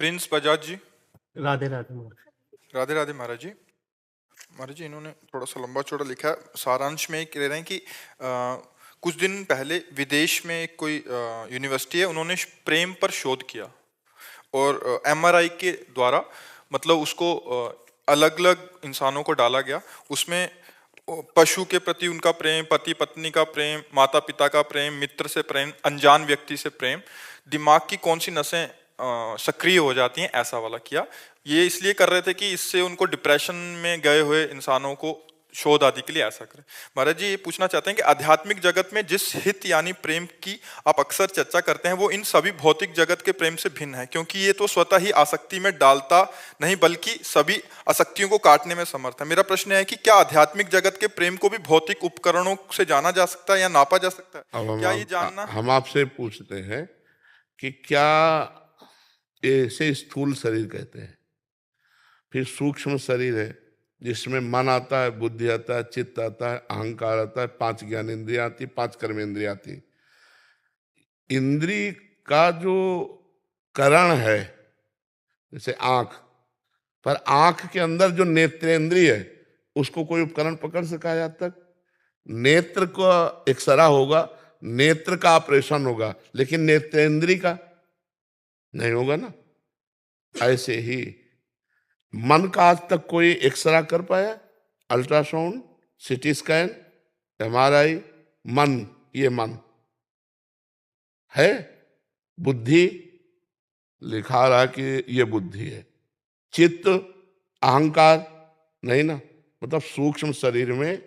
Prince Bajaj जी। राधे राधे महाराज। राधे राधे महाराज जी। महाराज जी, इन्होंने थोड़ा सा लंबा चौड़ा लिखा है। सारांश में कह रहे हैं कि कुछ दिन पहले विदेश में एक कोई यूनिवर्सिटी है, उन्होंने प्रेम पर शोध किया और एमआरआई के द्वारा मतलब उसको अलग अलग इंसानों को डाला गया। उसमें पशु के प्रति उनका प्रेम, पति पत्नी का प्रेम, माता पिता का प्रेम, मित्र से प्रेम, अनजान व्यक्ति से प्रेम, दिमाग की कौन सी नसें सक्रिय हो जाती हैं, ऐसा वाला किया। ये इसलिए कर रहे थे कि इससे उनको डिप्रेशन में गए हुए इंसानों को शोध आदि के लिए ऐसा करें। महाराज जी, ये पूछना चाहते हैं कि आध्यात्मिक जगत में जिस हित यानी प्रेम की आप अक्सर चर्चा करते हैं वो इन सभी भौतिक जगत के प्रेम से भिन्न है, क्योंकि ये तो स्वतः ही आसक्ति में डालता नहीं बल्कि सभी आसक्तियों को काटने में समर्थ है। मेरा प्रश्न है कि क्या आध्यात्मिक जगत के प्रेम को भी भौतिक उपकरणों से जाना जा सकता है या नापा जा सकता है? क्या ये जानना हम आपसे पूछते हैं कि क्या ऐसे स्थूल शरीर कहते हैं, फिर सूक्ष्म शरीर है जिसमें मन आता है, बुद्धि आता है, चित्त आता है, अहंकार आता है, 5 ज्ञानेंद्रियां आती, 5 कर्मेंद्रियां आती। इंद्री का जो करण है जैसे आंख, पर आंख के अंदर जो नेत्रेंद्रिय है उसको कोई उपकरण पकड़ सका है आज तक? नेत्र का एक्सरा होगा, नेत्र का ऑपरेशन होगा, लेकिन नेत्रेंद्रिय का नहीं होगा ना। ऐसे ही मन का आज तक कोई एक्सरा कर पाया? Ultrasound, CT scan, MRI? मन, ये मन है। बुद्धि लिखा रहा कि ये बुद्धि है। चित्त, अहंकार नहीं ना। मतलब सूक्ष्म शरीर में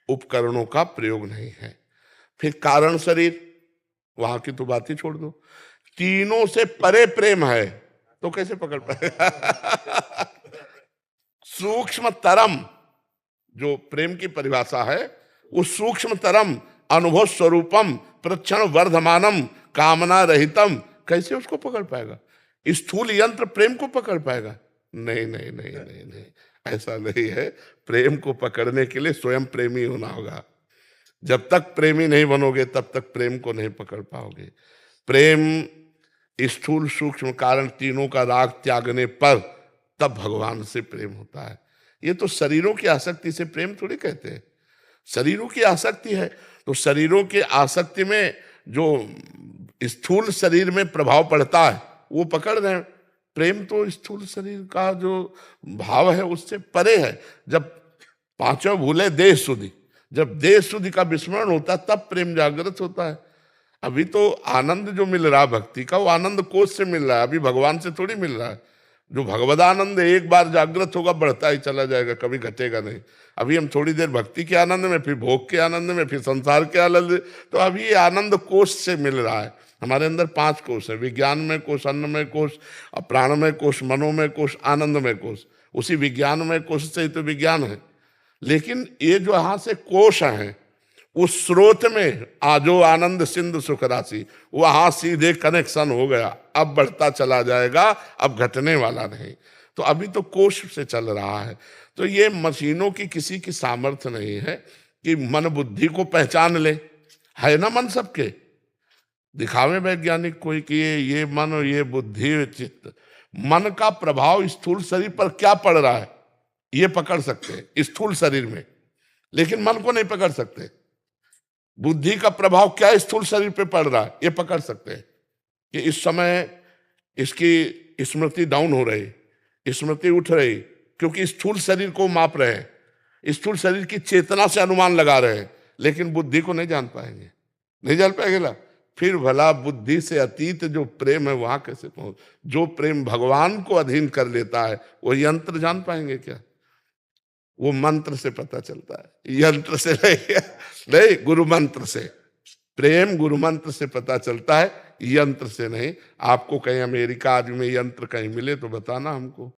उपकरणों का प्रयोग नहीं है। फिर कारण शरीर, वहां की तो बात ही छोड़ दो। तीनों से परे प्रेम है तो कैसे पकड़ पाएगा? सूक्ष्म तरम जो प्रेम की परिभाषा है, उस सूक्ष्म तरम अनुभव स्वरूपम प्रक्षण वर्धमानम कामना रहितम, कैसे उसको पकड़ पाएगा? स्थूल यंत्र प्रेम को पकड़ पाएगा? नहीं नहीं नहीं नहीं नहीं, ऐसा नहीं है। प्रेम को पकड़ने के लिए स्वयं प्रेमी होना होगा। जब तक प्रेमी नहीं बनोगे तब तक प्रेम को नहीं पकड़ पाओगे। प्रेम स्थूल सूक्ष्म कारण तीनों का राग त्यागने पर तब भगवान से प्रेम होता है। ये तो शरीरों की आसक्ति से प्रेम थोड़ी कहते हैं। शरीरों की आसक्ति है तो शरीरों की आसक्ति में जो स्थूल शरीर में प्रभाव पड़ता है वो पकड़ रहे हैं। प्रेम तो स्थूल शरीर का जो भाव है उससे परे है। जब पांचों भूले देह शुद्धि, जब देह शुद्धि का विस्मरण होता है तब प्रेम जागृत होता है। अभी तो आनंद जो मिल रहा है भक्ति का, वो आनंद कोष से मिल रहा है, अभी भगवान से थोड़ी मिल रहा है। जो भगवदानंद एक बार जागृत होगा बढ़ता ही चला जाएगा, कभी घटेगा नहीं। अभी हम थोड़ी देर भक्ति के आनंद में, फिर भोग के आनंद में, फिर संसार के आनंद, तो अभी ये आनंद कोष से मिल रहा है। हमारे अंदर 5 कोष है, विज्ञानमय कोष, अन्नमय कोष, प्राणमय कोष, मनोमय कोष, आनंदमय कोष। उसी विज्ञानमय कोष से ही तो विज्ञान है। लेकिन ये जो यहाँ से कोष हैं उस स्रोत में आजो आनंद सिंधु सुख राशि, वहां सीधे कनेक्शन हो गया। अब बढ़ता चला जाएगा, अब घटने वाला नहीं। तो अभी तो कोष से चल रहा है। तो ये मशीनों की किसी की सामर्थ्य नहीं है कि मन बुद्धि को पहचान ले। है ना मन सबके, दिखावे वैज्ञानिक कोई कि ये मन और ये बुद्धि चित्त। मन का प्रभाव स्थूल शरीर पर क्या पड़ रहा है ये पकड़ सकते हैं स्थूल शरीर में, लेकिन मन को नहीं पकड़ सकते। बुद्धि का प्रभाव क्या स्थूल शरीर पे पड़ रहा है ये पकड़ सकते हैं कि इस समय इसकी स्मृति डाउन हो रही, स्मृति उठ रही, क्योंकि स्थूल शरीर को माप रहे हैं, स्थूल शरीर की चेतना से अनुमान लगा रहे हैं, लेकिन बुद्धि को नहीं जान पाएंगे। नहीं जान पाएंगे ना। फिर भला बुद्धि से अतीत जो प्रेम है वहां कैसे पहुंच? जो प्रेम भगवान को अधीन कर लेता है वो यंत्र जान पाएंगे क्या? वो मंत्र से पता चलता है, यंत्र से नहीं। नहीं, गुरु मंत्र से। प्रेम गुरु मंत्र से पता चलता है, यंत्र से नहीं। आपको कहीं अमेरिका आदि में यंत्र कहीं मिले तो बताना हमको।